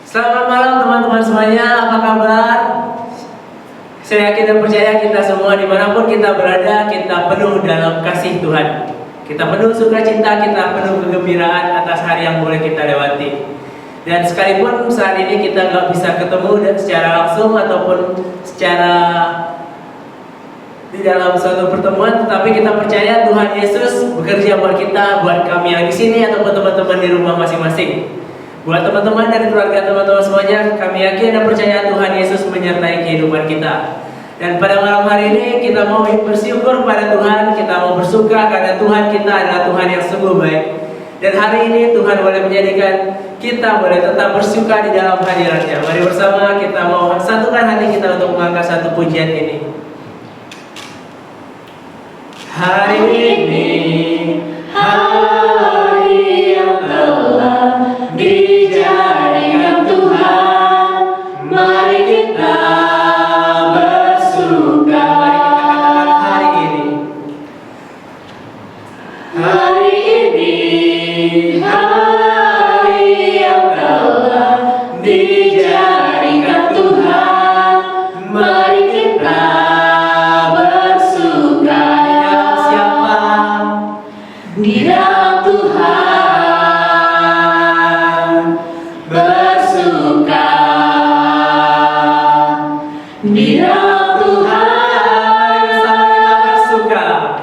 Selamat malam teman-teman semuanya, apa kabar? Saya yakin dan percaya kita semua dimanapun kita berada, kita penuh dalam kasih Tuhan. Kita penuh sukacita, kita penuh kegembiraan atas hari yang boleh kita lewati. Dan sekalipun saat ini kita nggak bisa ketemu dan secara langsung ataupun secara di dalam suatu pertemuan, tetapi kita percaya Tuhan Yesus bekerja buat kita, buat kami yang di sini ataupun teman-teman di rumah masing-masing. Buat teman-teman dan keluarga teman-teman semuanya, kami yakin dan percaya Tuhan Yesus menyertai kehidupan kita. Dan pada malam hari ini kita mau bersyukur pada Tuhan, kita mau bersuka karena Tuhan kita adalah Tuhan yang sungguh baik. Dan hari ini Tuhan boleh menjadikan kita boleh tetap bersuka di dalam hadirat-Nya. Mari bersama kita mau satukan hati kita untuk mengangkat satu pujian ini. Hari ini, hari yang telah dijadikan Tuhan, mari kita bersuka. Mari kita katakan hari ini, hari yang telah dijadikan Tuhan, mari kita bersuka. Di dalam Tuhan bersuka, di dalam Tuhan bersama kita bersuka,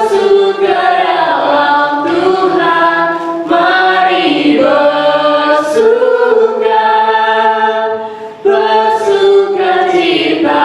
bersuka dalam Tuhan, mari bersuka, bersuka cita.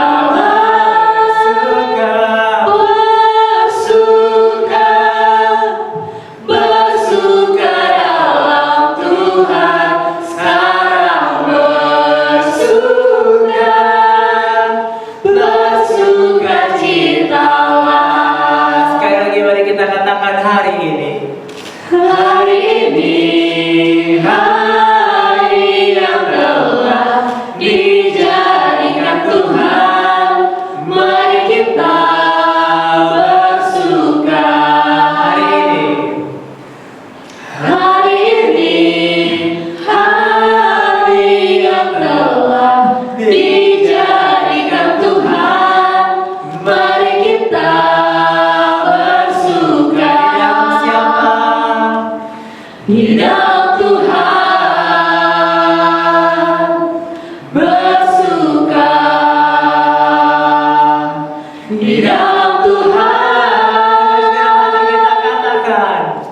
Di dalam Tuhan bersuka, di dalam Tuhan kita katakan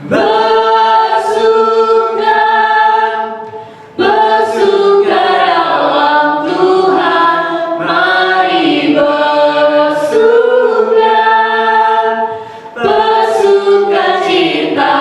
bersuka, bersuka dalam Tuhan, mari bersuka, bersuka cita.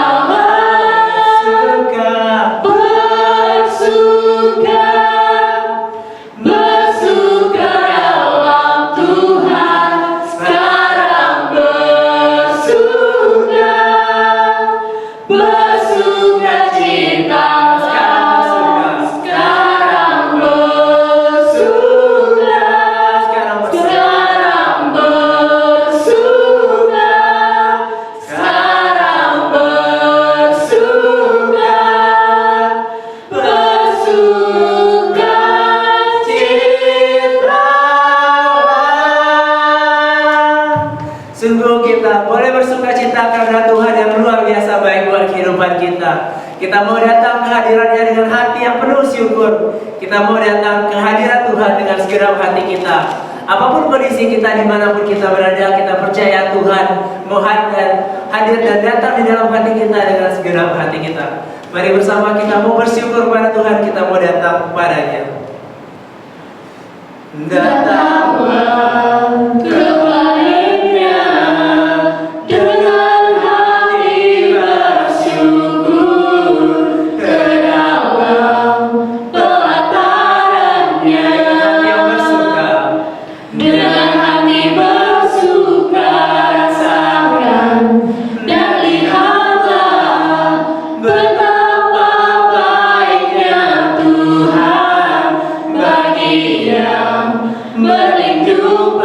Sungguh kita boleh bersuka cita karena Tuhan yang luar biasa baik buat kehidupan kita. Kita mau datang ke hadirat-Nya dengan hati yang penuh syukur. Kita mau datang ke hadirat Tuhan dengan segenap hati kita. Apapun kondisi kita, dimanapun kita berada, kita percaya Tuhan mau hadir dan datang di dalam hati kita dengan segenap hati kita. Mari bersama kita mau bersyukur pada Tuhan, kita mau datang kepada-Nya. Datanglah kepada-Nya dengan hati bersyukur, ke dalam pelataran-Nya dengan hati bersuka, rasakan dan lihatlah betapa baiknya Tuhan bagi yang berlindung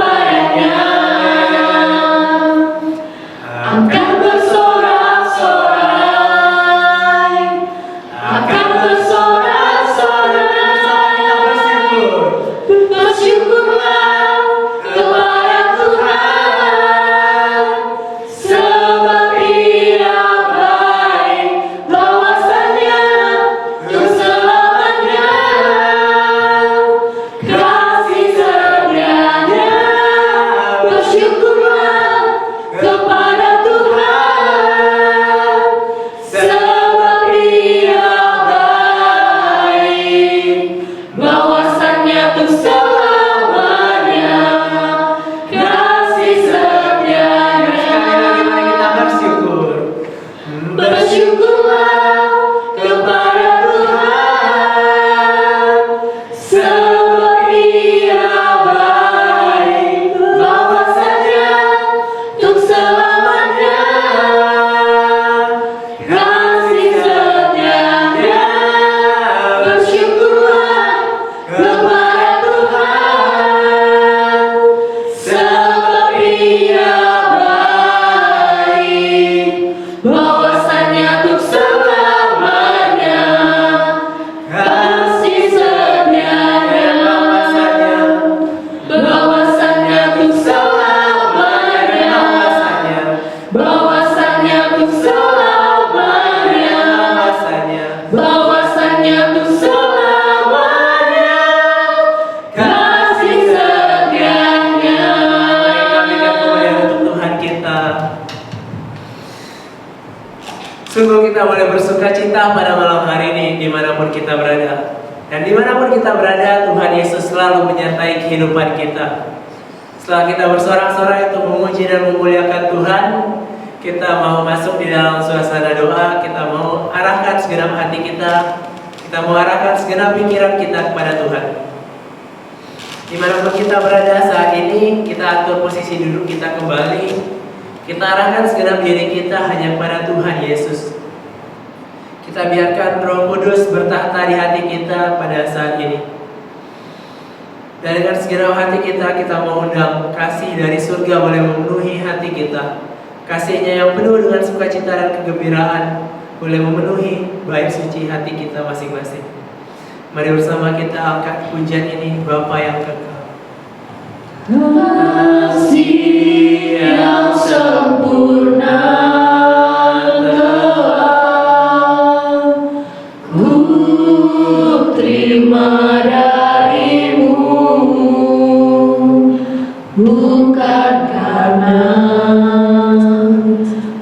kita boleh bersuka cita pada malam hari ini dimanapun kita berada. Dan dimanapun kita berada, Tuhan Yesus selalu menyertai kehidupan kita. Setelah kita bersorak-sorai untuk memuji dan memuliakan Tuhan, kita mau masuk di dalam suasana doa. Kita mau arahkan segenap hati kita. Kita mau arahkan segenap pikiran kita kepada Tuhan. Dimanapun kita berada saat ini, kita atur posisi duduk kita kembali. Kita arahkan segenap diri kita hanya kepada Tuhan Yesus. Kita biarkan Roh Kudus bertahta di hati kita pada saat ini. Dan dengan segenap hati kita mau undang kasih dari surga boleh memenuhi hati kita. Kasihnya yang penuh dengan sukacita dan kegembiraan boleh memenuhi bait suci hati kita masing-masing. Mari bersama kita angkat pujian ini, Bapa yang kekal. Kasih yang sempurna telah ku terima darimu, bukan karena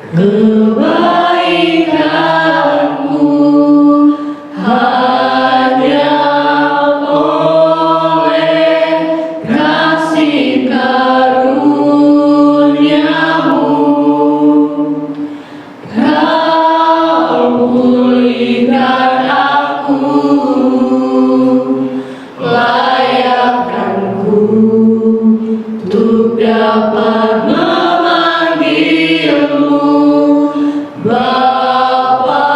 kebaikanku, hanya oleh kasih karuniamu kau pulihkan aku, layakkanku untuk dapat memanggilmu Bapa.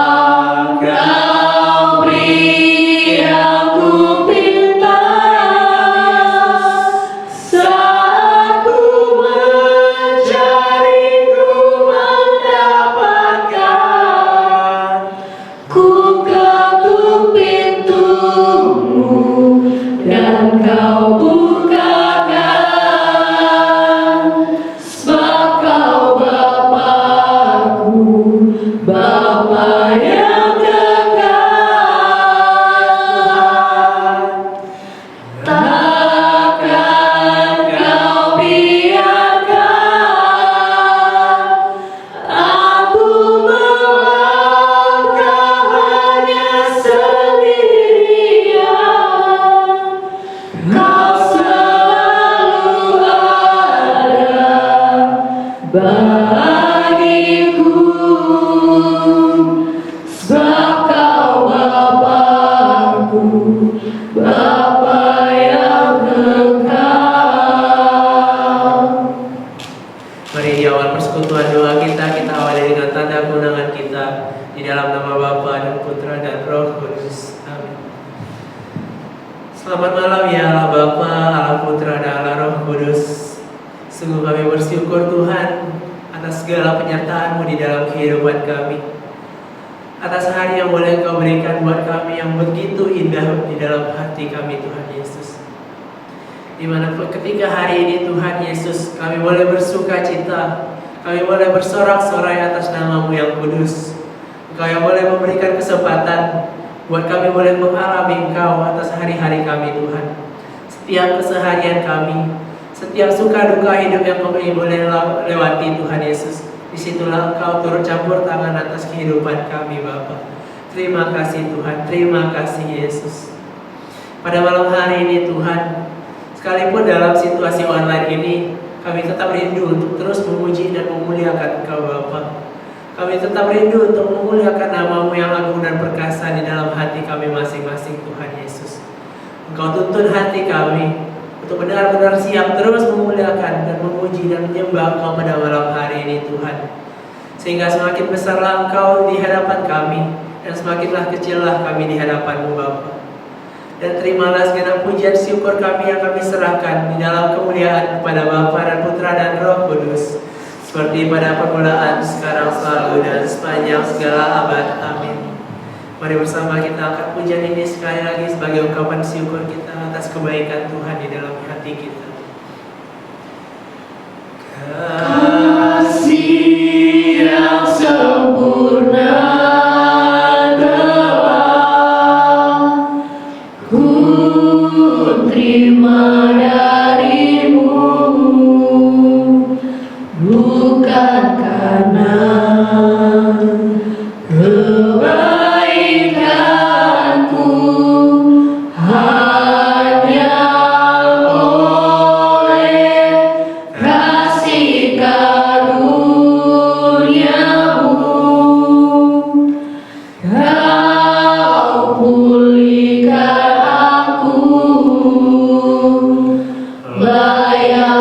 Kau beri aku pinta saat ku mencari, ku mendapatkan. Ku ketuk pintumu dan kau bukakan, sebab kau Bapa-Ku, Bapa yang kekal. Takkan kau biarkan aku melangkah hanya sendirian. Kau selalu ada bagiku, sebab kau Bapa-Ku, Bapa yang kekal. Mari di awal persekutuan doa kita awali dengan tanda kemenangan kita di dalam nama Bapa dan Putra dan Roh Kudus. Amin. Selamat malam ya Allah Bapa, Allah Putra dan Allah Roh Kudus. Sungguh kami bersyukur Tuhan atas segala penyertaan-Mu di dalam kehidupan kami. Atas hari yang boleh Engkau berikan buat kami yang begitu indah di dalam hati kami Tuhan Yesus. Dimanapun ketika hari ini Tuhan Yesus kami boleh bersuka cita, kami boleh bersorak-sorai atas nama-Mu yang kudus. Engkau yang boleh memberikan kesempatan buat kami boleh mengalami Engkau atas hari-hari kami Tuhan. Setiap keseharian kami, setiap suka duka hidup yang kami boleh lewati Tuhan Yesus, disitulah Engkau turut campur tangan atas kehidupan kami Bapa. Terima kasih Tuhan, terima kasih Yesus. Pada malam hari ini Tuhan, sekalipun dalam situasi online ini, kami tetap rindu untuk terus memuji dan memuliakan Engkau Bapa. Kami tetap rindu untuk memuliakan nama-Mu yang agung dan perkasa di dalam hati kami masing-masing Tuhan Yesus. Engkau tuntun hati kami untuk benar-benar siap terus memuliakan dan memuji dan menyembah Engkau pada malam hari ini Tuhan. Sehingga semakin besarlah Engkau di hadapan kami dan semakinlah kecillah kami di hadapan-Mu Bapa. Dan terimalah segenap pujian syukur kami yang kami serahkan di dalam kemuliaan kepada Bapa dan Putra dan Roh Kudus, seperti pada permulaan, sekarang, selalu, dan sepanjang segala abad. Amin. Mari bersama kita angkat pujian ini sekali lagi sebagai ungkapan syukur kita atas kebaikan Tuhan di dalam hati kita. Kasih yang sempurna terima darimu, bukan karena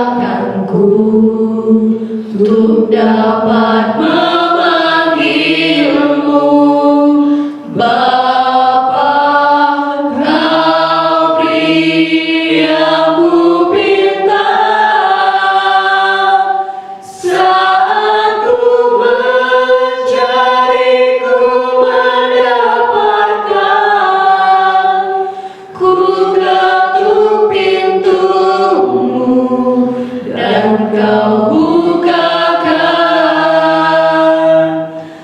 menyediakanku untuk dapat memanggilmu Bapa. Kau beri yang ku pinta saat ku mencari, ku mendapatkan. Ku ketuk pintumu dan kau bukakan,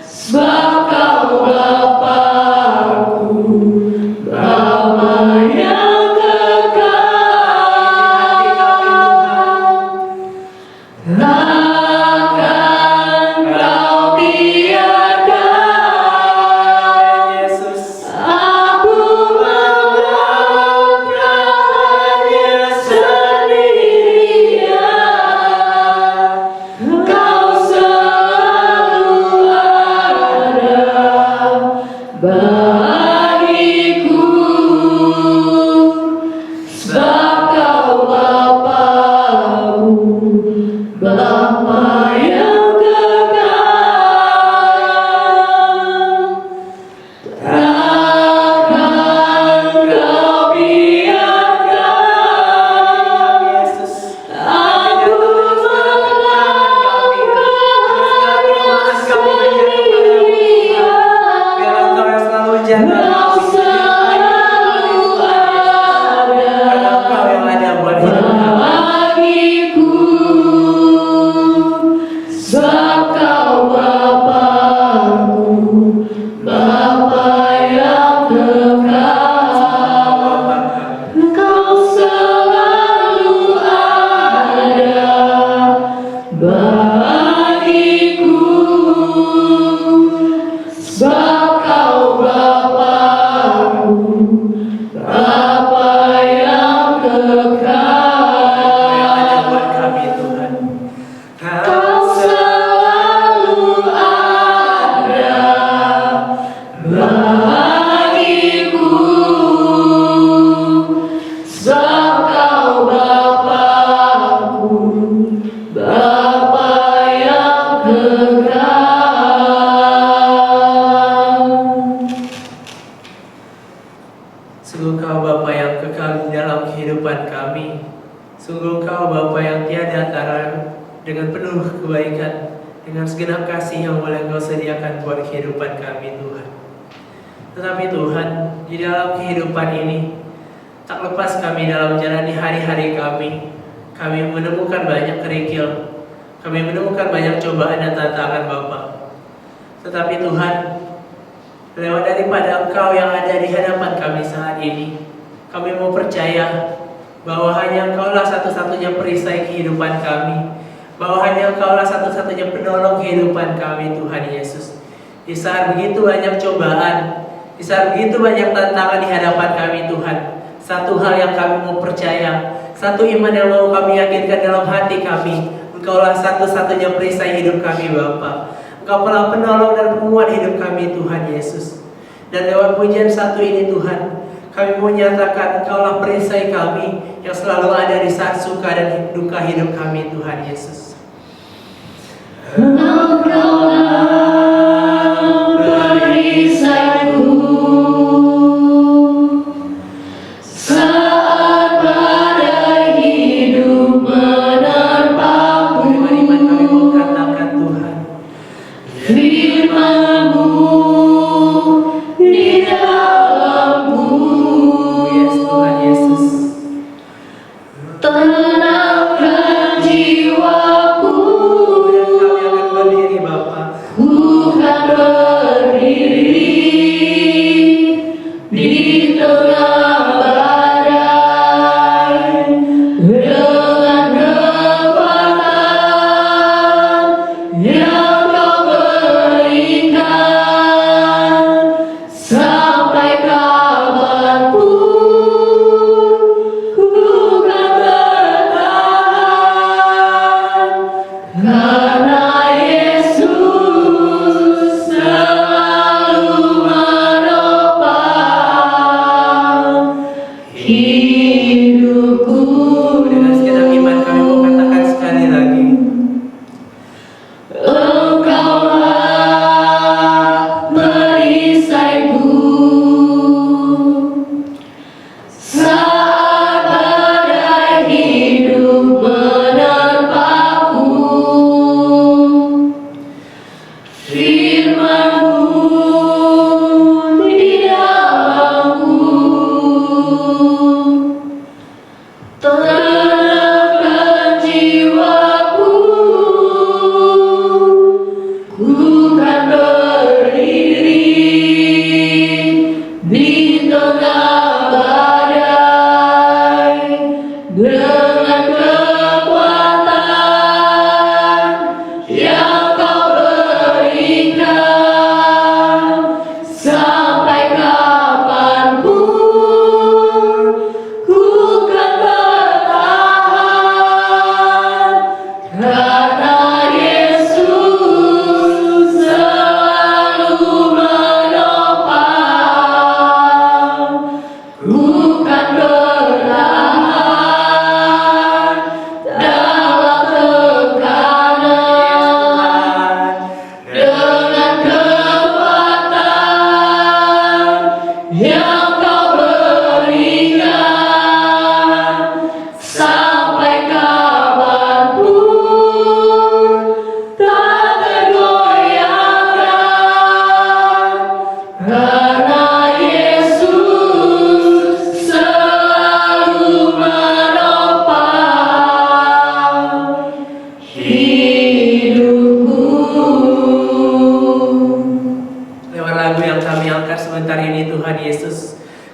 sebab kau Bapa-Ku, Bapa yang kekal. Takkan kau biarkan Yesus. aku melangkahnya sendirian. Kau selalu ada bagiku, sebab kau Bapa-Ku, Bapa yang kekal. Takkan kau biarkan Yesus. aku melangkahnya sendirian. Biar Engkau yang selalu jaga Kau selalu karena Engkau yang ada buat hidup kami. bagiku, sebab kau Bapa-Ku, Bapa yang kekal. Kau selalu ada bagiku, sebab kau Bapa-Ku, Bapa yang kekal. Yang ada buat kami Tuhan. Kau selalu ada bagiku, sebab kau Bapa-Ku, Bapa yang kekal. Sungguh Kau Bapa yang kekal di dalam kehidupan kami. Sungguh Kau Bapa yang tiada tara, dengan penuh kebaikan, dengan segenap kasih yang boleh Engkau sediakan buat kehidupan kami Tuhan. Tetapi Tuhan, di dalam kehidupan ini, tak lepas kami dalam menjalani hari-hari kami menemukan banyak kerikil, kami menemukan banyak cobaan dan tantangan Bapa. Tetapi Tuhan, lewat daripada Engkau yang ada di hadapan kami saat ini, kami mau percaya bahwa hanya Engkaulah satu-satunya perisai kehidupan kami, bahwa hanya Engkaulah satu-satunya penolong kehidupan kami Tuhan Yesus. Di saat begitu banyak cobaan, di saat begitu banyak tantangan di hadapan kami Tuhan, satu hal yang kami mau percaya, satu iman yang mau kami yakinkan dalam hati kami, Engkaulah satu-satunya perisai hidup kami Bapa. Engkaulah penolong dan penguat hidup kami Tuhan Yesus. Dan lewat pujian satu ini Tuhan, kami mau nyatakan Engkaulah perisai kami yang selalu ada di saat suka dan duka hidup kami Tuhan Yesus. Engkaulah perisaiku saat badai hidup menerpaku. Beriman kami mau katakan Tuhan, Firman-Mu di dalamku, yes Tuhan Yesus. tenangkan jiwa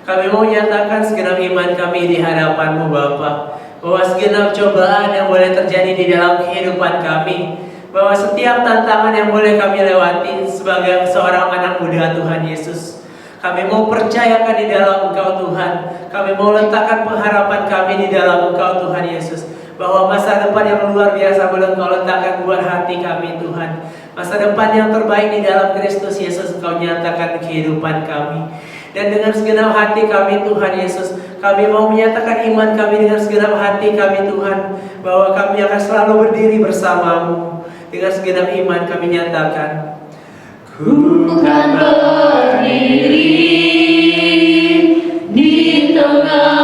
Kami mau nyatakan segenap iman kami di hadapan-Mu Bapa, bahwa segenap cobaan yang boleh terjadi di dalam kehidupan kami, bahwa setiap tantangan yang boleh kami lewati sebagai seorang anak muda Tuhan Yesus, kami mau percayakan di dalam Engkau Tuhan. Kami mau letakkan pengharapan kami di dalam Engkau Tuhan Yesus, bahwa masa depan yang luar biasa boleh Engkau letakkan buat hati kami Tuhan. Masa depan yang terbaik di dalam Kristus Yesus Engkau nyatakan kehidupan kami. Dan dengan segenap hati kami Tuhan Yesus, kami mau menyatakan iman kami dengan segenap hati kami Tuhan, bahwa kami akan selalu berdiri bersama-Mu. Dengan segenap iman kami nyatakan, ku Kan berdiri di tengah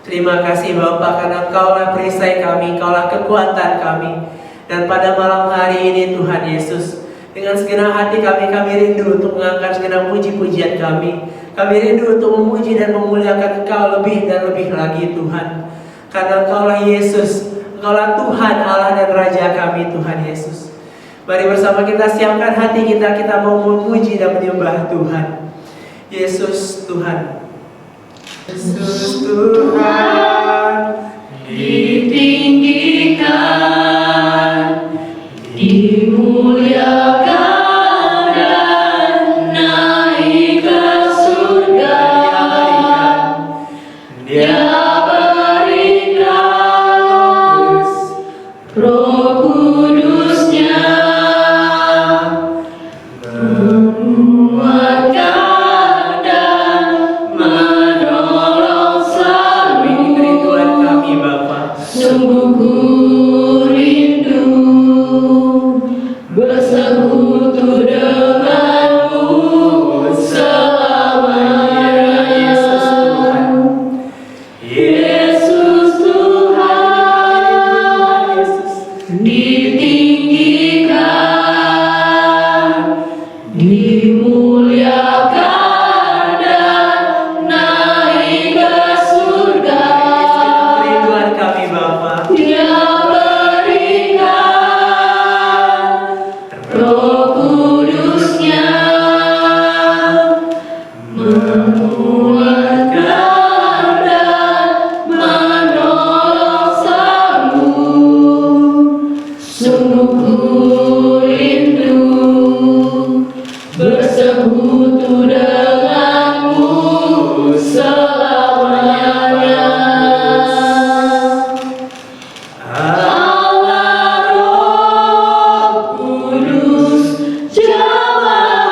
Terima kasih Bapa, karena Engkaulah perisai kami, Engkaulah kekuatan kami. Dan pada malam hari ini Tuhan Yesus, dengan segenap hati kami rindu untuk mengangkat segenap puji-pujian kami. Kami rindu untuk memuji dan memuliakan Engkau lebih dan lebih lagi Tuhan. Karena Engkaulah Yesus, Engkaulah Tuhan Allah dan Raja kami Tuhan Yesus. Mari bersama kita siapkan hati kita, kita mau memuji dan menyembah Tuhan. Yesus Tuhan. Yesus Tuhan, ditinggikan, dimuliakan dan naik ke surga. Dia berikan Roh Kudusnya, menguatkan dan menolong selalu. Tuhan kami Bapa, Sungguh ku rindu bersekutu denganmu selamanya. Yesus Tuhan, bersekutu denganmu selamanya. Allah Roh Kudus jamah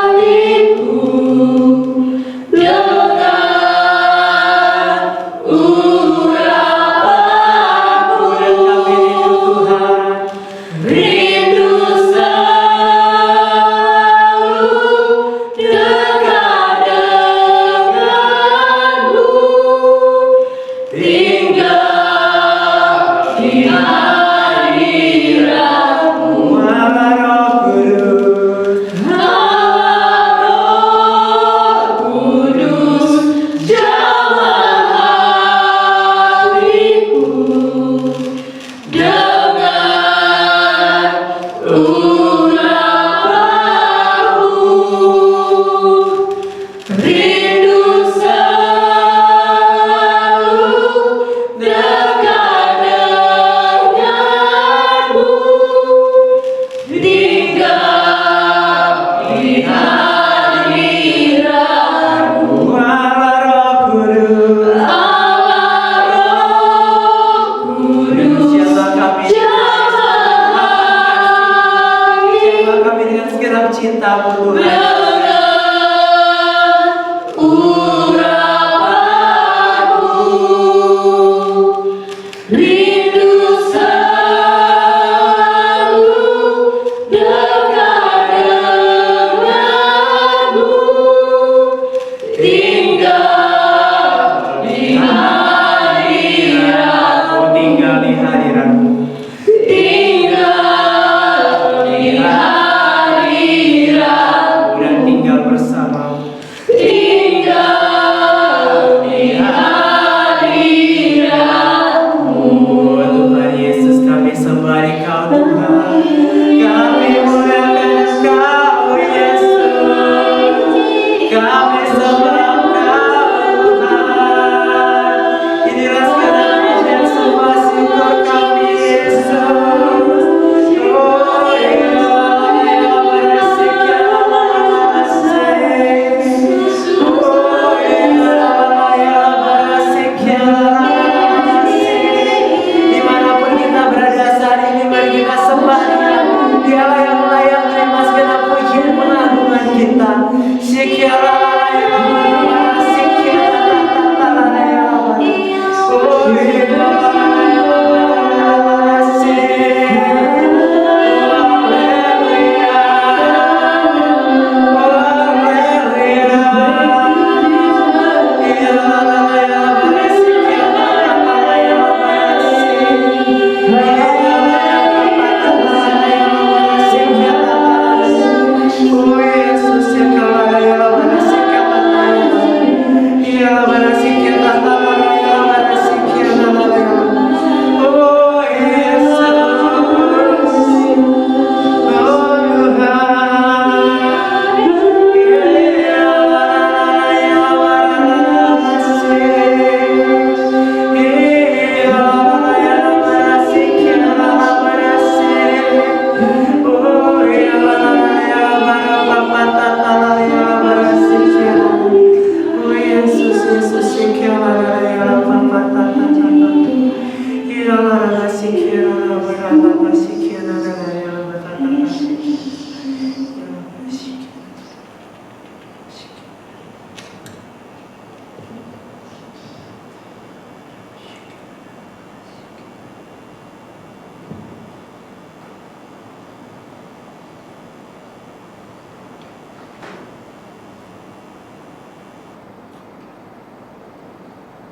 hatiku dengan urapanmu. Rindu selalu dekat denganmu, tinggal di hadiratmu. Allah Roh Kudus jamah hatiku dengan urapanmu. Rindu selalu dekat denganmu, tinggal di hadiratmu. Allah Roh Kudus jamah Kami dengan segenap cintamu Tuhan. dengan urapanmu. Rindu selalu dekat denganmu, tinggal di hadiratmu. Tinggal di hadiratmu. Tinggal di hadiratmu. Dan tinggal bersamamu. Tinggal di hadiratmu. Oh Tuhan Yesus, kami sembah Engkau Tuhan. Kami muliakan Engkau Yesus. Kami sembah Engkau Tuhan. Inilah segenap pujian sembah syukur kami Yesus. Oh ya, berasik ya berasik. Oh ya, berasik ya berasik. Dimanapun kita berada saat ini, mari kita sembah Dia. Dialah yang layak terima segenap pujian pengagungan kita. Syikirlah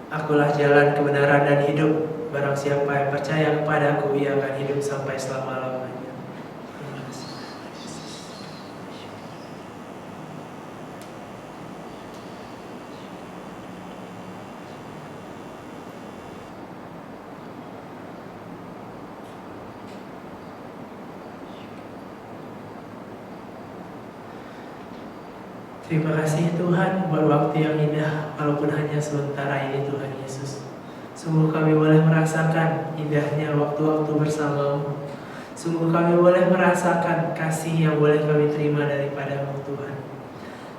Akulah jalan, kebenaran, dan hidup. Barang siapa yang percaya kepadaku, ia akan hidup sampai selama-lamanya. Terima kasih. Terima kasih Tuhan buat waktu yang indah, walaupun hanya sementara ini Tuhan Yesus. Sungguh kami boleh merasakan indahnya waktu-waktu bersamamu. Sungguh kami boleh merasakan kasih yang boleh kami terima daripada-Mu Tuhan.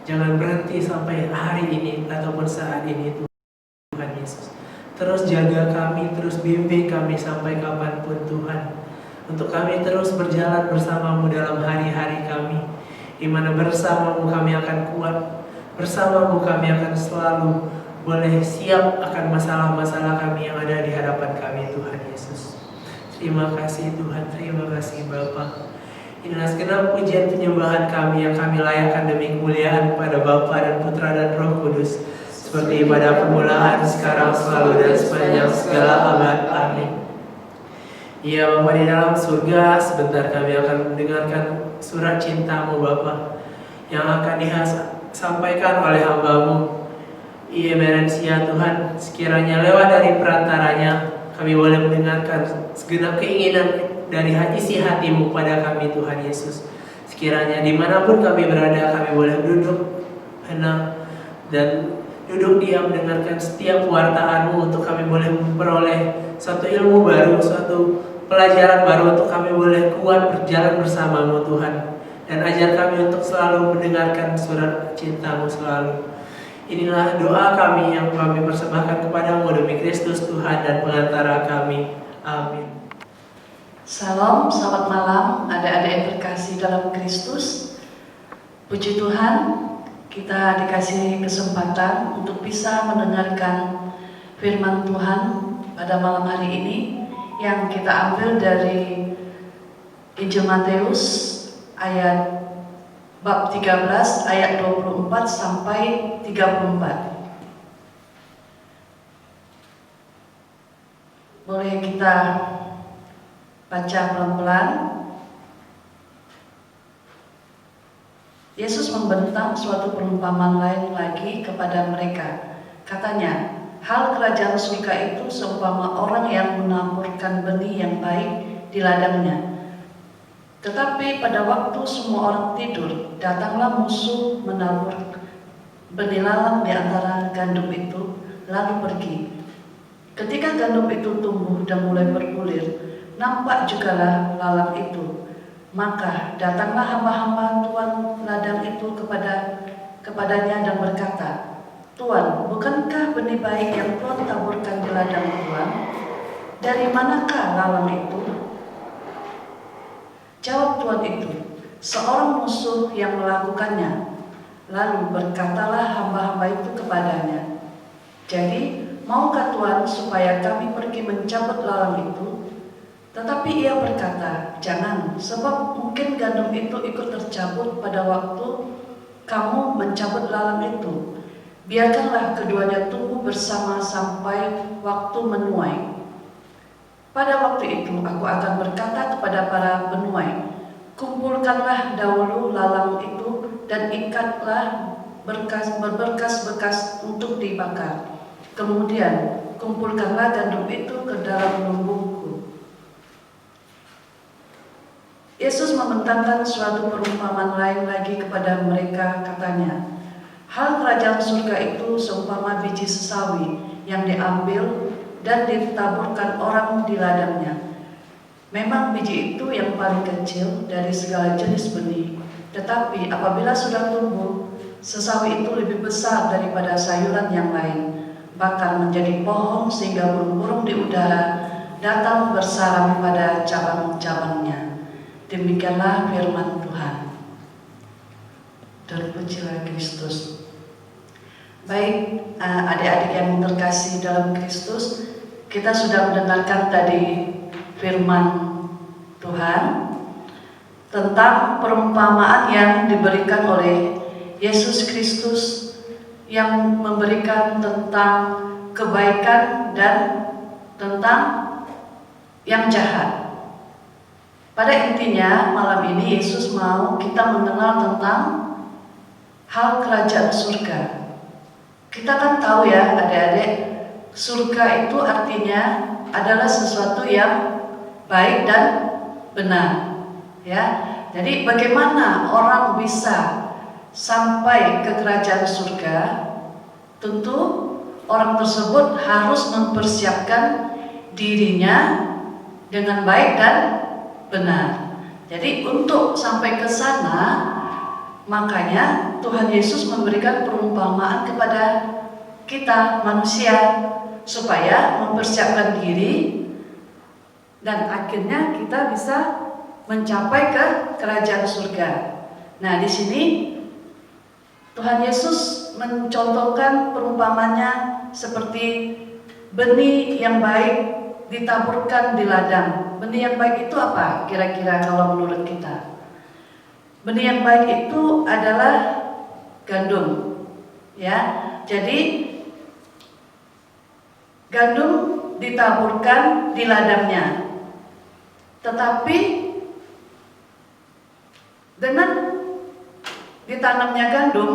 Jangan berhenti sampai hari ini ataupun saat ini Tuhan Yesus. Terus jaga kami, terus bimbing kami sampai kapanpun Tuhan. Untuk kami terus berjalan bersama-Mu dalam hari-hari kami, di mana bersama-Mu kami akan kuat, bersama-Mu kami akan selalu boleh siap akan masalah-masalah kami yang ada di hadapan kami Tuhan Yesus. Terima kasih Tuhan, terima kasih Bapa. Inilah segenap pujian penyembahan kami yang kami layakkan demi kemuliaan pada Bapa dan Putra dan Roh Kudus, seperti pada permulaan, sekarang, selalu, dan sepanjang segala abad. Amin. Ya Bapa di dalam surga, sebentar kami akan mendengarkan surat cinta-Mu Bapa yang akan disampaikan oleh hamba-Mu. Iya merensia Tuhan, sekiranya lewat dari perantaranya kami boleh mendengarkan segenap keinginan dari isi hati-Mu pada kami Tuhan Yesus. Sekiranya dimanapun kami berada, kami boleh duduk henang dan duduk diam mendengarkan setiap wartaan-Mu untuk kami boleh memperoleh suatu ilmu baru, suatu pelajaran baru untuk kami boleh kuat berjalan bersama-Mu Tuhan. Dan ajar kami untuk selalu mendengarkan surat cinta-Mu selalu. Inilah doa kami yang kami persembahkan kepada-Mu demi Kristus Tuhan dan pengantara kami. Amin. Salam, selamat malam adik-adik yang terkasih dalam Kristus. Puji Tuhan, kita dikasih kesempatan untuk bisa mendengarkan firman Tuhan pada malam hari ini yang kita ambil dari Injil Matius ayat bab 13 ayat 24 sampai 34. Boleh kita baca pelan-pelan. Yesus membentang suatu perumpamaan lain lagi kepada mereka. Katanya, hal kerajaan surga itu seumpama orang yang menaburkan benih yang baik di ladangnya. Tetapi pada waktu semua orang tidur, datanglah musuh menabur benih lalang di antara gandum itu, lalu pergi. Ketika gandum itu tumbuh dan mulai bergulir, nampak jugalah lalang itu. Maka datanglah hamba-hamba tuan ladang itu kepadanya dan berkata, Tuan, bukankah benih baik yang Tuan taburkan di ladang Tuan? Dari manakah lalang itu? Jawab tuan itu, seorang musuh yang melakukannya. Lalu berkatalah hamba-hamba itu kepadanya, jadi, maukah Tuan supaya kami pergi mencabut lalang itu? Tetapi ia berkata, jangan, sebab mungkin gandum itu ikut tercabut pada waktu kamu mencabut lalang itu. Biarkanlah keduanya tumbuh bersama sampai waktu menuai. Pada waktu itu aku akan berkata kepada para penuai, kumpulkanlah dahulu lalang itu dan ikatlah berberkas-bekas untuk dibakar. Kemudian kumpulkanlah gandum itu ke dalam lumbungku. Yesus membentangkan suatu perumpamaan lain lagi kepada mereka, katanya, hal kerajaan surga itu seumpama biji sesawi yang diambil dan ditaburkan orang di ladangnya. Memang biji itu yang paling kecil dari segala jenis benih, tetapi apabila sudah tumbuh, sesawi itu lebih besar daripada sayuran yang lain, bahkan menjadi pohon sehingga burung-burung di udara datang bersarang pada cabang-cabangnya. Demikianlah firman Tuhan. Terpujilah Kristus. Baik, adik-adik yang terkasih dalam Kristus, kita sudah mendengarkan tadi firman Tuhan tentang perumpamaan yang diberikan oleh Yesus Kristus yang memberikan tentang kebaikan dan tentang yang jahat. Pada intinya malam ini Yesus mau kita mengenal tentang hal kerajaan surga. Kita kan tahu ya adik-adik, surga itu artinya adalah sesuatu yang baik dan benar, ya. Jadi bagaimana orang bisa sampai ke kerajaan surga? Tentu orang tersebut harus mempersiapkan dirinya dengan baik dan benar. Jadi untuk sampai ke sana, makanya Tuhan Yesus memberikan perumpamaan kepada kita manusia supaya mempersiapkan diri dan akhirnya kita bisa mencapai ke kerajaan surga. Nah, di sini Tuhan Yesus mencontohkan perumpamannya seperti benih yang baik ditaburkan di ladang. Benih yang baik itu apa kira-kira kalau menurut kita? Benih yang baik itu adalah gandum, ya. Jadi gandum ditaburkan di ladangnya, tetapi dengan ditanamnya gandum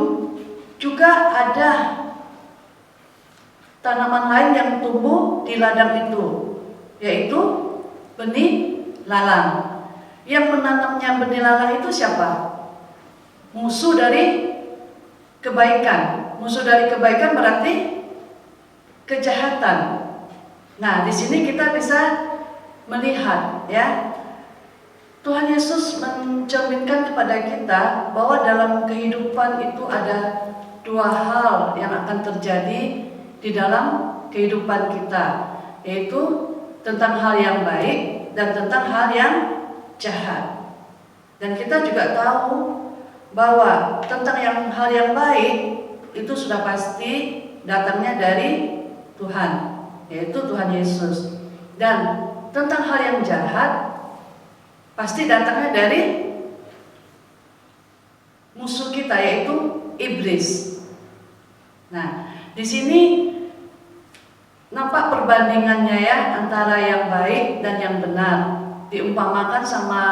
juga ada tanaman lain yang tumbuh di ladang itu, yaitu benih lalang. Yang menanamnya benih lalang itu siapa? Musuh dari kebaikan. Musuh dari kebaikan berarti kejahatan. Nah, di sini kita bisa melihat, ya, Tuhan Yesus mencerminkan kepada kita bahwa dalam kehidupan itu ada dua hal yang akan terjadi di dalam kehidupan kita, yaitu tentang hal yang baik dan tentang hal yang jahat. Dan kita juga tahu bahwa tentang hal yang baik itu sudah pasti datangnya dari Tuhan, yaitu Tuhan Yesus. Dan tentang hal yang jahat pasti datangnya dari musuh kita, yaitu iblis. Nah, di sini nampak perbandingannya, ya, antara yang baik dan yang benar. Diumpamakan sama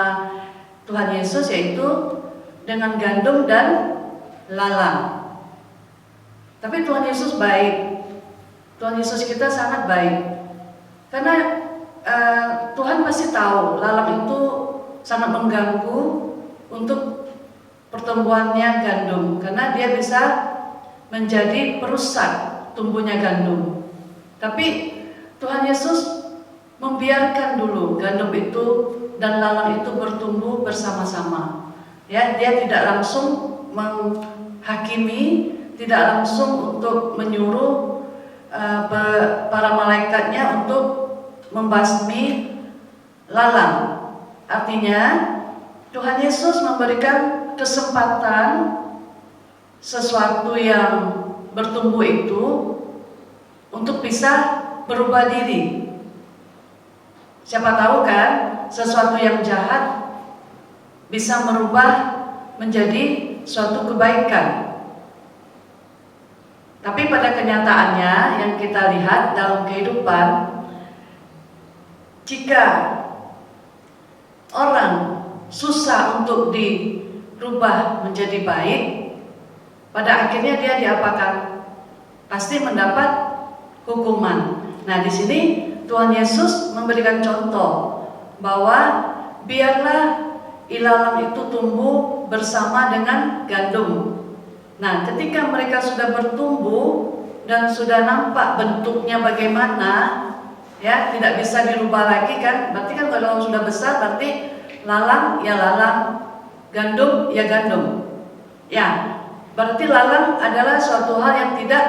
Tuhan Yesus, yaitu dengan gandum dan lalang. Tapi Tuhan Yesus baik. Tuhan Yesus kita sangat baik. Karena Tuhan pasti tahu lalang itu sangat mengganggu untuk pertumbuhannya gandum, karena dia bisa menjadi perusak tumbuhnya gandum. Tapi Tuhan Yesus membiarkan dulu gandum itu dan lalang itu bertumbuh bersama-sama. Ya, dia tidak langsung menghakimi, tidak langsung untuk menyuruh para malaikatnya untuk membasmi lalang. Artinya Tuhan Yesus memberikan kesempatan sesuatu yang bertumbuh itu untuk bisa berubah diri. Siapa tahu kan, sesuatu yang jahat bisa merubah menjadi suatu kebaikan. Tapi pada kenyataannya yang kita lihat dalam kehidupan, jika orang susah untuk dirubah menjadi baik, pada akhirnya dia diapakan? Pasti mendapat hukuman. Nah, di sini Tuhan Yesus memberikan contoh bahwa biarlah ilalang itu tumbuh bersama dengan gandum. Nah, ketika mereka sudah bertumbuh dan sudah nampak bentuknya bagaimana, ya, tidak bisa dirubah lagi kan? Berarti kan kalau sudah besar berarti lalang ya lalang, gandum ya gandum. Ya, berarti lalang adalah suatu hal yang tidak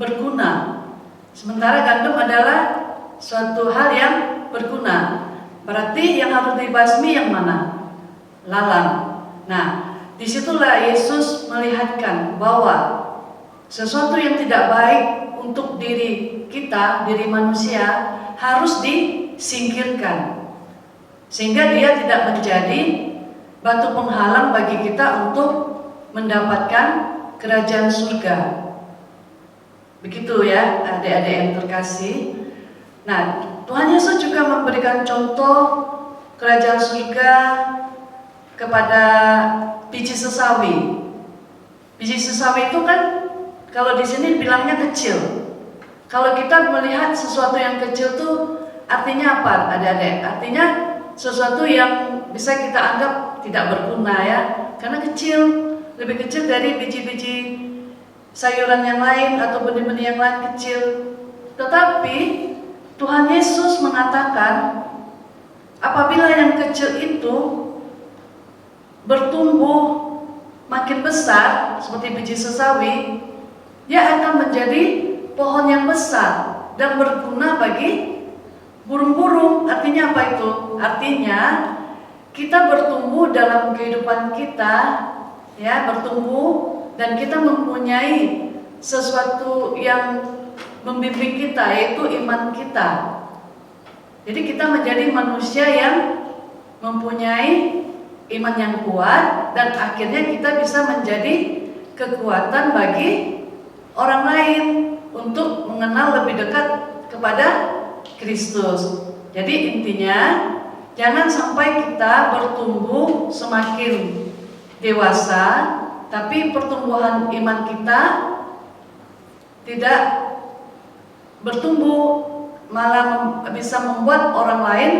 berguna. Sementara gandum adalah suatu hal yang berguna. Berarti yang harus dibasmi yang mana? Lalang. Nah, disitulah Yesus melihatkan bahwa sesuatu yang tidak baik untuk diri kita, diri manusia, harus disingkirkan, sehingga dia tidak menjadi batu penghalang bagi kita untuk mendapatkan kerajaan surga. Begitu ya, adik-adik yang terkasih. Nah, Tuhan Yesus juga memberikan contoh kerajaan surga kepada biji sesawi. Biji sesawi itu kan kalau di sini bilangnya kecil. Kalau kita melihat sesuatu yang kecil tuh artinya apa, adik-adik? Artinya sesuatu yang bisa kita anggap tidak berguna, ya, karena kecil, lebih kecil dari biji-biji sayuran yang lain atau benih-benih yang lain kecil. Tetapi Tuhan Yesus mengatakan apabila yang kecil itu bertumbuh makin besar seperti biji sesawi, dia akan menjadi pohon yang besar dan berguna bagi burung-burung. Artinya apa itu? Artinya kita bertumbuh dalam kehidupan kita, ya, bertumbuh dan kita mempunyai sesuatu yang membimbing kita, yaitu iman kita. Jadi kita menjadi manusia yang mempunyai iman yang kuat dan akhirnya kita bisa menjadi kekuatan bagi orang lain untuk mengenal lebih dekat kepada Kristus. Jadi intinya jangan sampai kita bertumbuh semakin dewasa, tapi pertumbuhan iman kita tidak bertumbuh, malah bisa membuat orang lain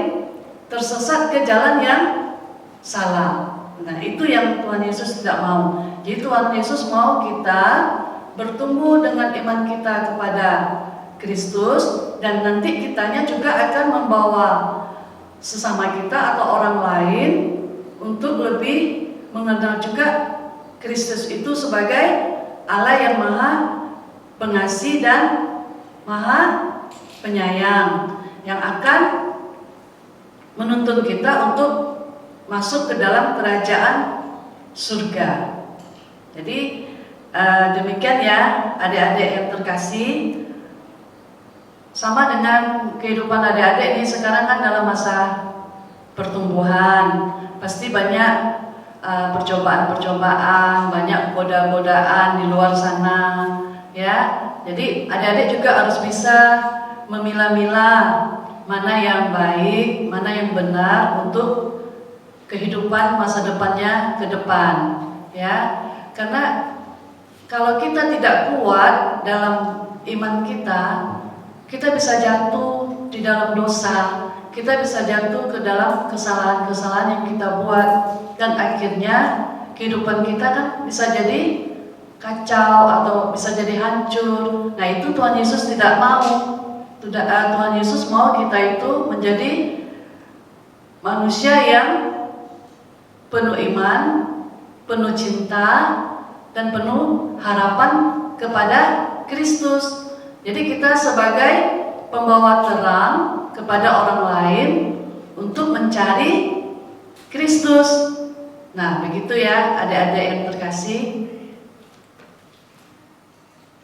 tersesat ke jalan yang salah. Nah, itu yang Tuhan Yesus tidak mau. Jadi Tuhan Yesus mau kita bertumbuh dengan iman kita kepada Kristus, dan nanti kitanya juga akan membawa sesama kita atau orang lain untuk lebih mengenal juga Kristus itu sebagai Allah yang Maha Pengasih dan Maha Penyayang, yang akan menuntun kita untuk masuk ke dalam kerajaan surga. Jadi demikian ya adik-adik yang terkasih. Sama dengan kehidupan adik-adik ini sekarang kan dalam masa pertumbuhan, pasti banyak percobaan-percobaan, banyak godaan-godaan di luar sana, ya. Jadi adik-adik juga harus bisa memilah-milah mana yang baik, mana yang benar untuk kehidupan masa depannya ke depan, ya. Karena kalau kita tidak kuat dalam iman kita, kita bisa jatuh di dalam dosa, kita bisa jatuh ke dalam kesalahan-kesalahan yang kita buat, dan akhirnya kehidupan kita kan bisa jadi kacau atau bisa jadi hancur. Nah, itu Tuhan Yesus tidak mau. Tuhan Yesus mau kita itu menjadi manusia yang penuh iman, penuh cinta, dan penuh harapan kepada Kristus. Jadi kita sebagai pembawa terang kepada orang lain untuk mencari Kristus. Nah, begitu ya adik-adik yang terkasih.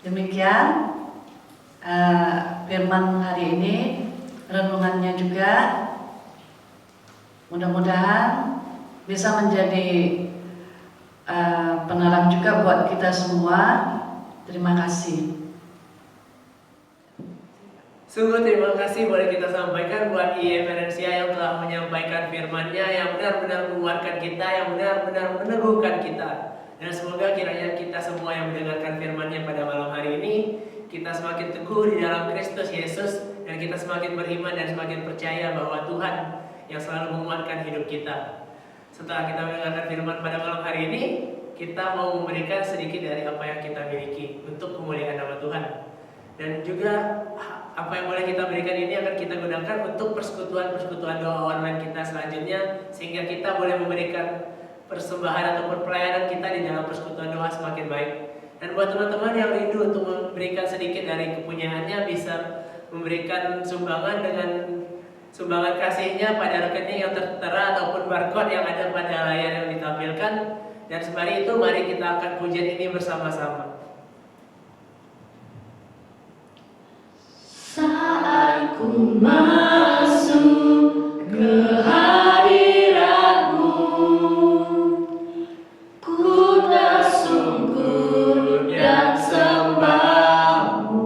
Demikian firman hari ini, renungannya juga mudah-mudahan bisa menjadi penerang juga buat kita semua. Terima kasih. Sungguh terima kasih boleh kita sampaikan buat IE Ferencia yang telah menyampaikan firman-Nya yang benar-benar menguatkan kita, yang benar-benar meneguhkan kita. Dan semoga kiranya kita semua yang mendengarkan firman-Nya pada malam hari ini, kita semakin teguh di dalam Kristus Yesus, dan kita semakin beriman dan semakin percaya bahwa Tuhan yang selalu menguatkan hidup kita. Setelah kita mendengarkan firman pada malam hari ini, kita mau memberikan sedikit dari apa yang kita miliki untuk kemuliaan nama Tuhan. Dan juga apa yang boleh kita berikan ini akan kita gunakan untuk persekutuan doa online kita selanjutnya, sehingga kita boleh memberikan persembahan ataupun pelayanan kita di dalam persekutuan doa semakin baik. Dan buat teman-teman yang rindu untuk memberikan sedikit dari kepunyaannya, bisa memberikan sumbangan dengan sumbangan kasihnya pada rekening yang tertera ataupun barcode yang ada pada layar yang ditampilkan. Dan sembari itu mari kita akan pujian ini bersama-sama. Saat ku masuk ke hadirat-Mu, ku tersungkur dan sembah-Mu,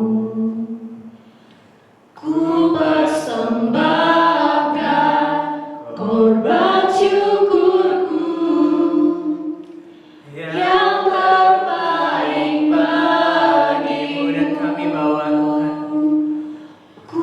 ku persembahkan korban syukurku yang terbaik bagimu, dan kami bawa Tuhan. ku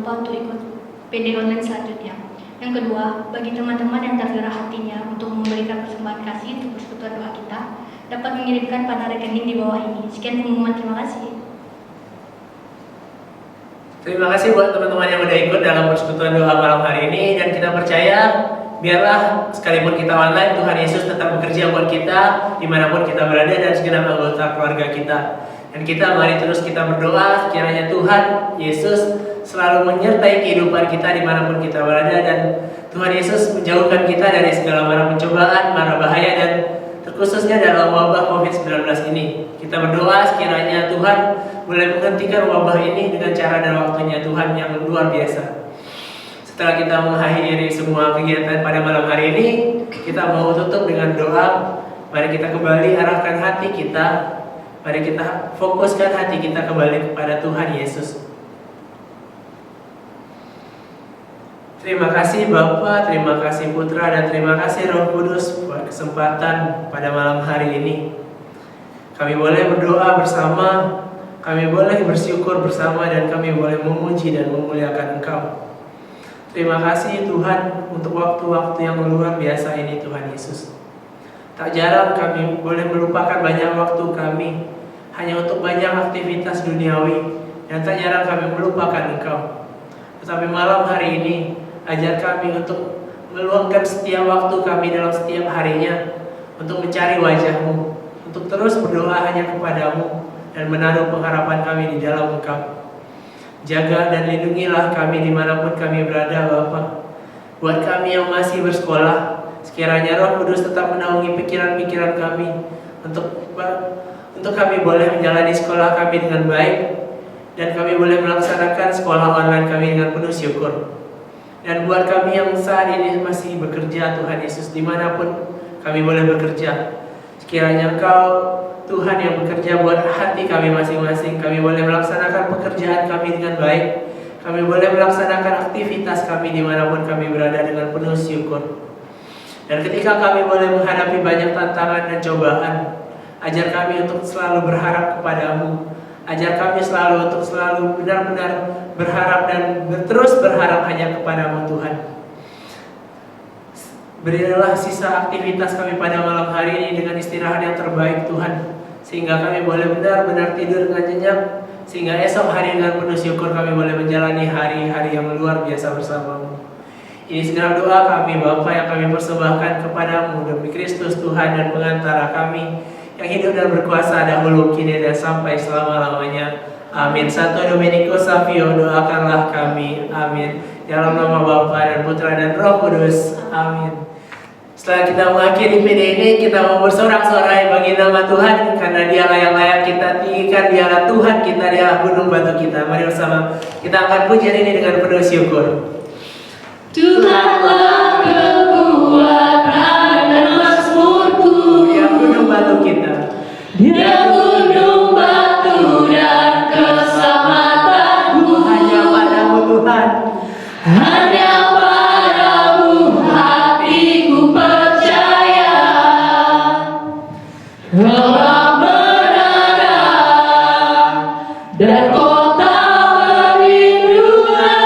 lupa untuk ikut PD online selanjutnya. Yang kedua, bagi teman-teman yang tergerak hatinya untuk memberikan persembahan kasih untuk persekutuan doa kita, dapat mengirimkan pada rekening di bawah ini. Sekian pengumuman, terima kasih. Terima kasih buat teman-teman yang udah ikut dalam persekutuan doa malam hari ini, dan kita percaya biarlah sekalipun kita online, Tuhan Yesus tetap bekerja buat kita dimanapun kita berada dan segenap anggota keluarga kita. Dan kita mari terus kita berdoa kiranya Tuhan Yesus selalu menyertai kehidupan kita dimanapun kita berada, dan Tuhan Yesus menjauhkan kita dari segala mara pencobaan, mara bahaya, dan terkhususnya dalam wabah COVID-19 ini. Kita berdoa sekiranya Tuhan boleh menghentikan wabah ini dengan cara dan waktunya Tuhan yang luar biasa. Setelah kita mengakhiri semua kegiatan pada malam hari ini, kita mau tutup dengan doa. Mari kita kembali arahkan hati kita, mari kita fokuskan hati kita kembali kepada Tuhan Yesus. Terima kasih Bapa, terima kasih Putra, dan terima kasih Roh Kudus buat kesempatan pada malam hari ini. Kami boleh berdoa bersama, kami boleh bersyukur bersama, dan kami boleh memuji dan memuliakan Engkau. Terima kasih Tuhan untuk waktu-waktu yang luar biasa ini Tuhan Yesus. Tak jarang kami boleh melupakan banyak waktu kami hanya untuk banyak aktivitas duniawi, dan tak jarang kami melupakan Engkau. Tetapi malam hari ini, ajar kami untuk meluangkan setiap waktu kami dalam setiap harinya untuk mencari wajah-Mu, untuk terus berdoa hanya kepada-Mu, dan menaruh pengharapan kami di dalam Engkau. Jaga dan lindungilah kami dimanapun kami berada Bapa. Buat kami yang masih bersekolah, sekiranya Roh Kudus tetap menaungi pikiran-pikiran kami untuk kami boleh menjalani sekolah kami dengan baik, dan kami boleh melaksanakan sekolah online kami dengan penuh syukur. Dan buat kami yang saat ini masih bekerja Tuhan Yesus, dimanapun kami boleh bekerja, sekiranya Engkau Tuhan yang bekerja buat hati kami masing-masing, kami boleh melaksanakan pekerjaan kami dengan baik, kami boleh melaksanakan aktivitas kami dimanapun kami berada dengan penuh syukur. Dan ketika kami boleh menghadapi banyak tantangan dan cobaan, ajar kami untuk selalu berharap kepada-Mu, ajar kami selalu untuk selalu benar-benar berharap dan terus berharap hanya kepada-Mu Tuhan. Berilah sisa aktivitas kami pada malam hari ini dengan istirahat yang terbaik Tuhan, sehingga kami boleh benar-benar tidur dengan nyenyak, sehingga esok hari dengan penuh syukur kami boleh menjalani hari-hari yang luar biasa bersama-Mu. Ini segenap doa kami Bapa yang kami persembahkan kepada-Mu demi Kristus Tuhan dan pengantara kami, yang hidup dan berkuasa dahulu, kini, dan sampai selama-lamanya. Amin. Santo Domenico Savio, doakanlah kami. Amin. Dalam nama Bapa dan Putra dan Roh Kudus. Amin. Setelah kita mengakhiri PD ini, kita mau bersorak-sorai bagi nama Tuhan, karena Dialah yang layak kita tinggikan, Dialah Tuhan kita, Dialah gunung batu kita. Mari bersama kita angkat pujian ini dengan penuh syukur. Tuhanlah kekuatan dan mazmurku, Dia gunung batu kita, Dia gunung batu dan keselamatanku. hanya padamu Tuhan. Hanya padamu hatiku percaya. Engkau menara dan kota perlindungan.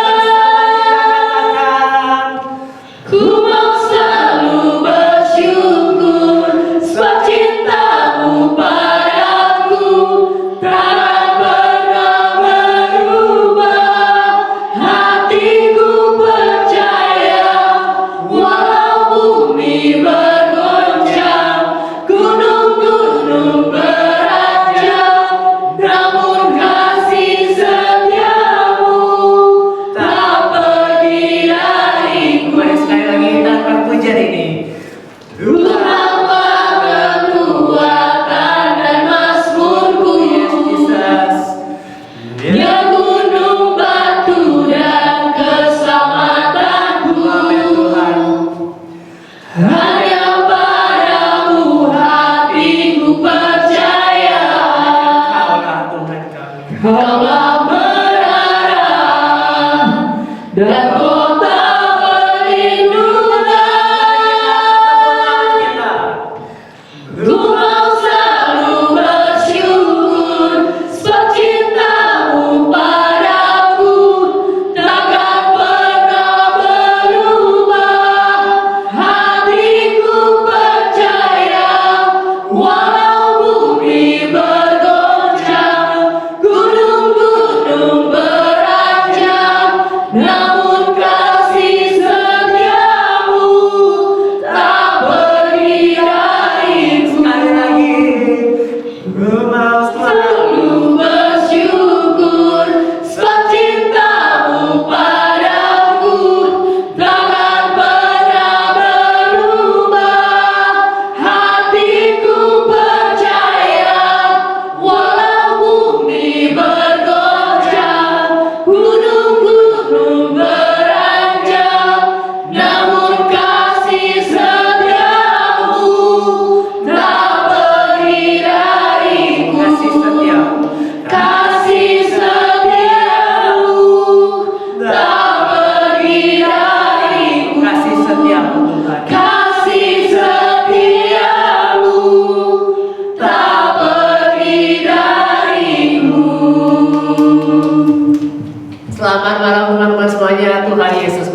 Ku mau selalu bersyukur sebab cintamu padaku tak pernah berubah. Hatiku percaya walau bumi bergoncang, gunung-gunung beranjak, namun kasih setiamu tak pergi dariku. Mari sekali lagi kita angkat pujian ini. Tuhanlah kekuatan dan mazmurku, Jesus. Dia gunung batu dan keselamatanku. Amin Tuhan. Hanya padamu hatiku percaya. Kaulah Tuhan kami. Kaulah menara dan kota perlindungan. Ku mau selalu bersyukur sebab cintamu padaku takkan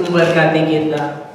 memberkati kita.